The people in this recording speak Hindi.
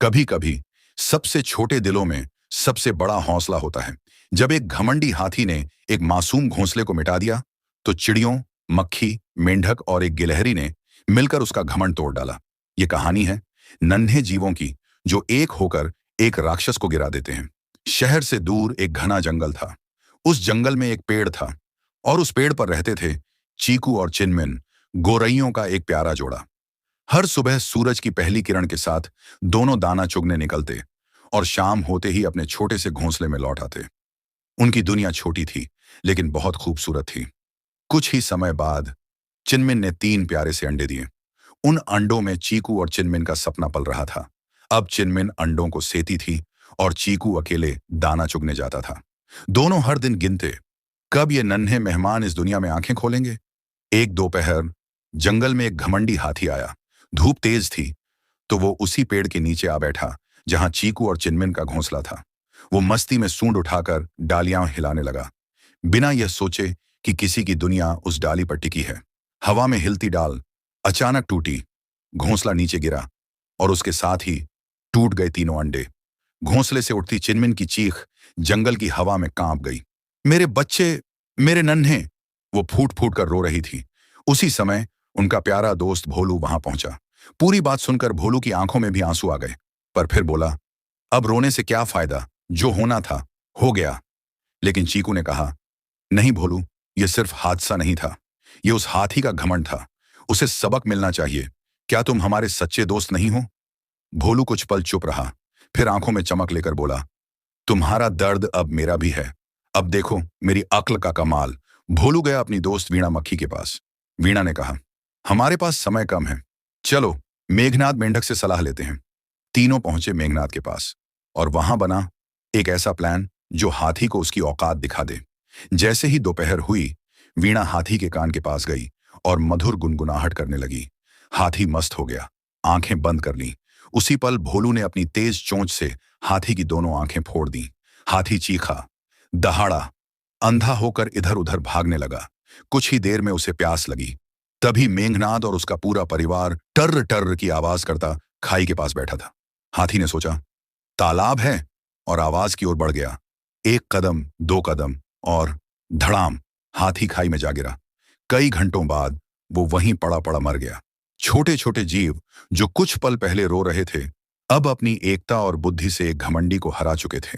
कभी कभी सबसे छोटे दिलों में सबसे बड़ा हौसला होता है। जब एक घमंडी हाथी ने एक मासूम घोंसले को मिटा दिया, तो चिड़ियों, मक्खी, मेंढक और एक गिलहरी ने मिलकर उसका घमंड तोड़ डाला। ये कहानी है नन्हे जीवों की, जो एक होकर एक राक्षस को गिरा देते हैं। शहर से दूर एक घना जंगल था। उस जंगल में एक पेड़ था, और उस पेड़ पर रहते थे चीकू और चिनमिन, गोरैयों का एक प्यारा जोड़ा। हर सुबह सूरज की पहली किरण के साथ दोनों दाना चुगने निकलते, और शाम होते ही अपने छोटे से घोंसले में लौट आते। उनकी दुनिया छोटी थी, लेकिन बहुत खूबसूरत थी। कुछ ही समय बाद चिनमिन ने 3 प्यारे से अंडे दिए। उन अंडों में चीकू और चिनमिन का सपना पल रहा था। अब चिनमिन अंडों को सेती थी, और चीकू अकेले दाना चुगने जाता था। दोनों हर दिन गिनते, कब ये नन्हे मेहमान इस दुनिया में आंखें खोलेंगे। एक दोपहर जंगल में एक घमंडी हाथी आया। धूप तेज थी, तो वो उसी पेड़ के नीचे आ बैठा जहां चीकू और चिनमिन का घोंसला था। वो मस्ती में सूंड उठाकर डालियां हिलाने लगा, बिना यह सोचे कि किसी की दुनिया उस डाली पर टिकी है। हवा में हिलती डाल अचानक टूटी, घोंसला नीचे गिरा, और उसके साथ ही टूट गए तीनों अंडे। घोंसले से उठती चिनमिन की चीख जंगल की हवा में कांप गई। मेरे बच्चे, मेरे नन्हे! वो फूट फूट कर रो रही थी। उसी समय उनका प्यारा दोस्त भोलू वहां पहुंचा। पूरी बात सुनकर भोलू की आंखों में भी आंसू आ गए, पर फिर बोला, अब रोने से क्या फायदा, जो होना था हो गया। लेकिन चीकू ने कहा, नहीं भोलू, यह सिर्फ हादसा नहीं था, यह उस हाथी का घमंड था। उसे सबक मिलना चाहिए। क्या तुम हमारे सच्चे दोस्त नहीं हो? भोलू कुछ पल चुप रहा, फिर आंखों में चमक लेकर बोला, तुम्हारा दर्द अब मेरा भी है। अब देखो मेरी अक्ल का कमाल। भोलू गया अपनी दोस्त वीणा मक्खी के पास। वीणा ने कहा, हमारे पास समय कम है, चलो मेघनाद मेंढक से सलाह लेते हैं। तीनों पहुंचे मेघनाद के पास, और वहां बना एक ऐसा प्लान जो हाथी को उसकी औकात दिखा दे। जैसे ही दोपहर हुई, वीणा हाथी के कान के पास गई और मधुर गुनगुनाहट करने लगी। हाथी मस्त हो गया, आंखें बंद कर लीं। उसी पल भोलू ने अपनी तेज चोंच से हाथी की दोनों आंखें फोड़ दी। हाथी चीखा, दहाड़ा, अंधा होकर इधर उधर भागने लगा। कुछ ही देर में उसे प्यास लगी। तभी मेघनाद और उसका पूरा परिवार टर्र टर्र की आवाज करता खाई के पास बैठा था। हाथी ने सोचा, तालाब है, और आवाज की ओर बढ़ गया। 1 कदम, 2 कदम, और धड़ाम, हाथी खाई में जा गिरा। कई घंटों बाद वो वहीं पड़ा पड़ा मर गया। छोटे छोटे जीव जो कुछ पल पहले रो रहे थे, अब अपनी एकता और बुद्धि से एक घमंडी को हरा चुके थे।